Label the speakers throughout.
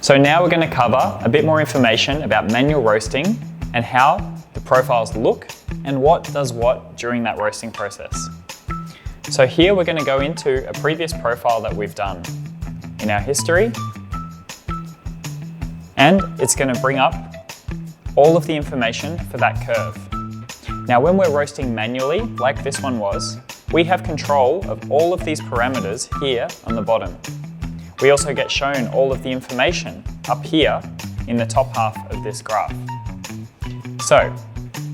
Speaker 1: So now we're going to cover a bit more information about manual roasting and how the profiles look and what does what during that roasting process. So here we're going to go into a previous profile that we've done in our history, and it's going to bring up all of the information for that curve. Now when we're roasting manually, like this one was, we have control of all of these parameters here on the bottom. We also get shown all of the information up here in the top half of this graph. So,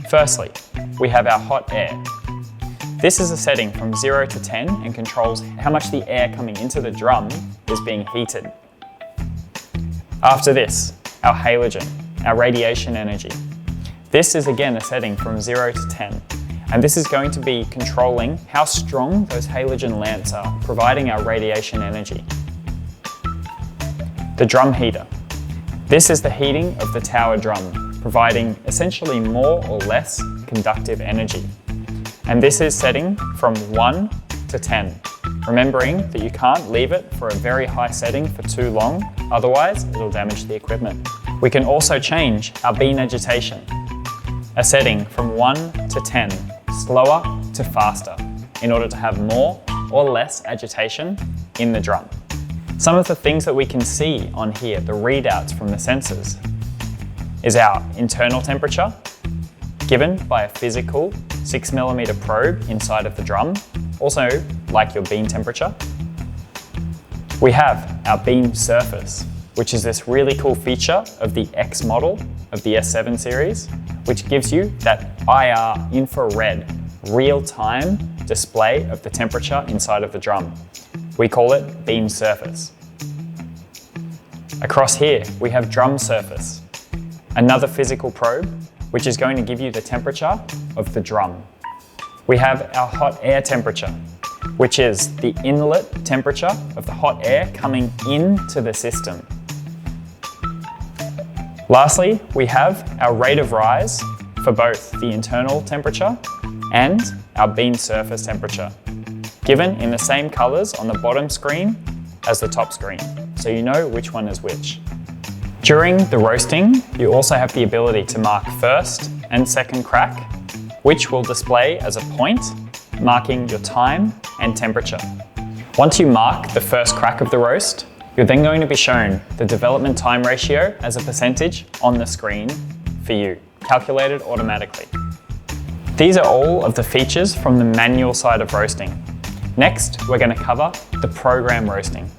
Speaker 1: firstly, we have our hot air. This is a setting from 0 to 10 and controls how much the air coming into the drum is being heated. After this, our halogen, our radiation energy. This is again a setting from 0 to 10, and this is going to be controlling how strong those halogen lamps are, providing our radiation energy. The drum heater. This is the heating of the tower drum, providing essentially more or less conductive energy. And this is setting from 1 to 10, remembering that you can't leave it for a very high setting for too long, otherwise it'll damage the equipment. We can also change our bean agitation, a setting from 1 to 10, slower to faster, in order to have more or less agitation in the drum. Some of the things that we can see on here, the readouts from the sensors, is our internal temperature, given by a physical 6mm probe inside of the drum, also like your bean temperature. We have our bean surface, which is this really cool feature of the X model of the S7 series, which gives you that IR, infrared, real-time display of the temperature inside of the drum. We call it bean surface. Across here, we have drum surface, another physical probe, which is going to give you the temperature of the drum. We have our hot air temperature, which is the inlet temperature of the hot air coming into the system. Lastly, we have our rate of rise for both the internal temperature and our bean surface temperature, given in the same colors on the bottom screen as the top screen, so you know which one is which. During the roasting, you also have the ability to mark first and second crack, which will display as a point, marking your time and temperature. Once you mark the first crack of the roast, you're then going to be shown the development time ratio as a percentage on the screen for you, calculated automatically. These are all of the features from the manual side of roasting. Next, we're going to cover the program roasting.